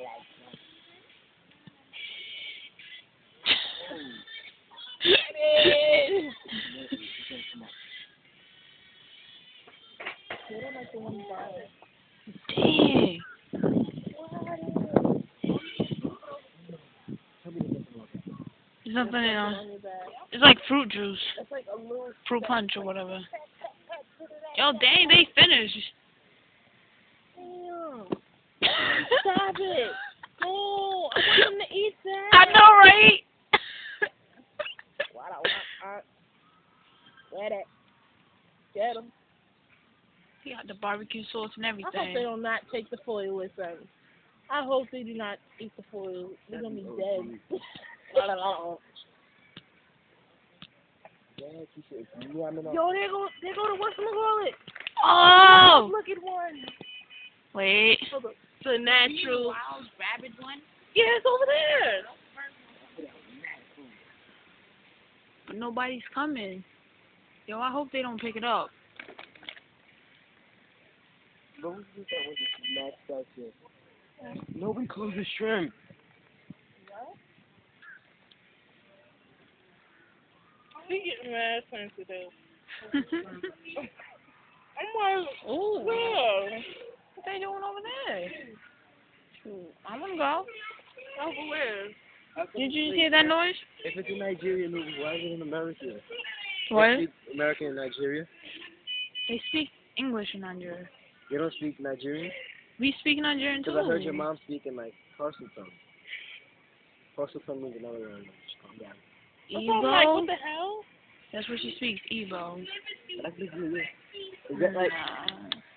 Dang. There's nothing in It's like fruit juice. Fruit punch or whatever. Yo, dang, they finished. Stop it. No, I want him to eat that. I know, right? Get it. Get him. He got the barbecue sauce and I hope they everything. do not take the foil with them. I hope they do not eat the foil. They're going to be dead. Yo, there go to whatchamacallit. Oh! Look at one. Wait. The natural. Wild rabbit one? Yeah, it's over there. But nobody's coming. Yo, I hope they don't pick it up. Nobody closed the shrimp. He getting mad sensitive. I'm like, Ooh. yeah. What they doing over there? Shoot, I'm gonna go. Over where? Did you hear that noise? If it's a Nigerian movie, why is it in America? What? They speak American in Nigeria? They speak English in Nigeria. They don't speak Nigerian? We speak Nigerian too. Because I heard your mom speaking like Parselton. Parselton means another language. Calm down. I'm like, Igbo. what the hell? That's what she speaks. Igbo. That's just you. Is that like,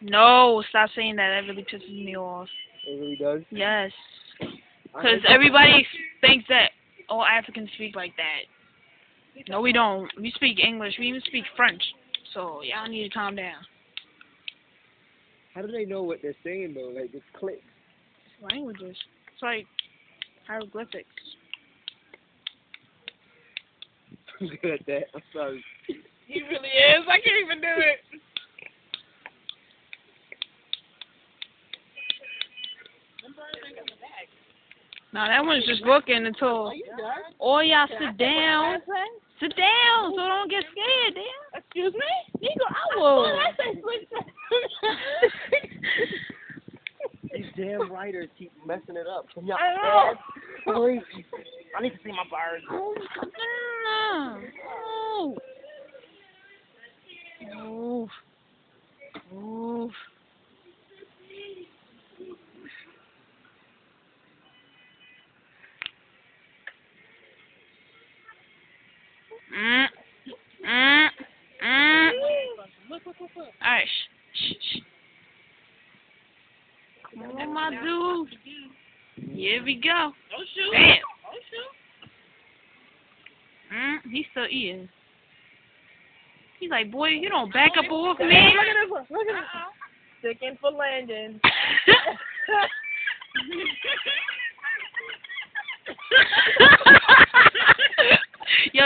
No, stop saying that. That really pisses me off. it really does? Yes. I Because think- everybody thinks that all Africans speak like that. No, we don't. We speak English. We even speak French. So, y'all need to calm down. How do they know what they're saying though? Like, it's clicks. Languages. It's like hieroglyphics. I'm good at that. I'm sorry. He really is. I can't even do it. Now, that one's just looking until all y'all sit down. Sit down so don't get scared, damn. Excuse me? Nigga, I will. These damn writers keep messing it up. Can y'all I know. please? I need to see my birds. Move. Move. Alright, shh. Come on, my dude. Here we go. Don't shoot. Bam. Don't shoot. He's still eating. He's like, boy, you don't back up off me. Look at this one. Look at this one. Sticking for landing. Yo,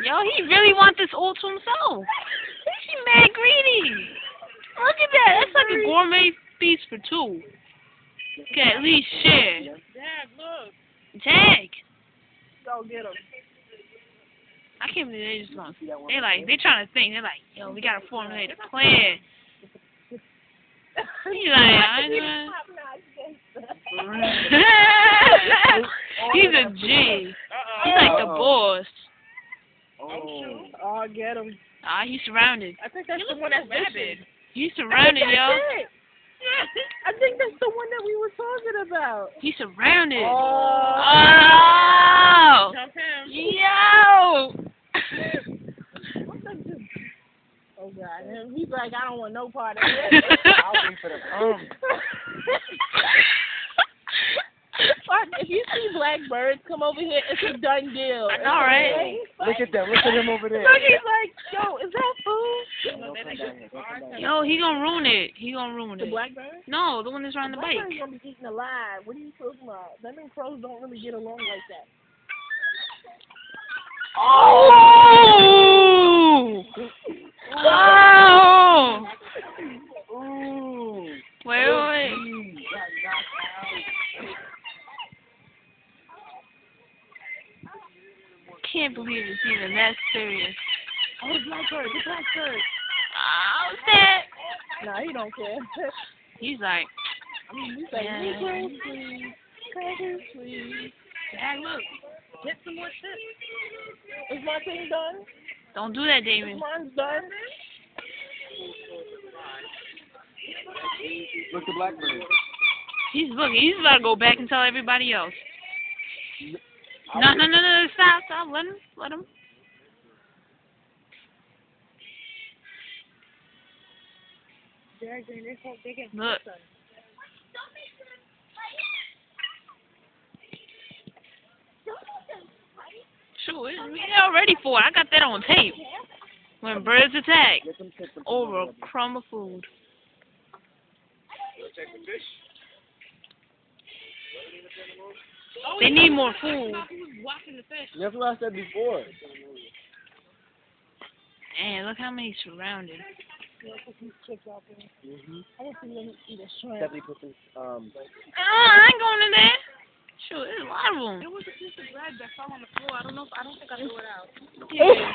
Yo, he really wants this all to himself. He mad greedy. Look at that. That's like a gourmet feast for two. Okay, at least share. Dad, look. Tag. Go get him. I can't believe they just gonna. They trying to think. They're like, yo, we gotta formulate a plan. He's like, I know. He's a G. He's like the boss. Oh, get him. Ah, he's surrounded. I think that's the one that's rabid. He's surrounded, yo. I think that's the one that we were talking about. He's surrounded. Oh. Oh. Jump him. Yo. Oh God, and he's like, I don't want no part of it. I'll wait for the If you see black birds come over here, it's a done deal. I know, right? Look at them. Look at him over there. Look, he's like, yo, is that food? Yo, he gonna ruin it. He gonna ruin The it. black bird? No, the one that's riding the Black bike. bird's gonna be eaten alive. What are you talking about? Them and crows don't really get along like that. Oh! Oh! Ooh. Wait. can't believe it's even that serious. Oh, the blackbird, the blackbird. Oh, sad. Nah, he don't care. He's like, He's like, yeah. Negro, please. Crackers, please. Dad, look. Get some more chips. Is my thing done? Don't do that, Is Damon. mine's done? Look the blackbird. He's looking. He's about to go back and tell everybody else. No. Stop. Let him. Look. Shoot, we already for it. I got that on tape. When birds attack Let them take them. over a crumb of food. They need more food. That's what I said before. And look how many surrounded. Mm-hmm. I want to let me eat a shrimp. Stephanie put some, I ain't going in there. Shoot, there's a lot of them. There was a piece of bread that fell on the floor. I don't think I threw it out. Yeah.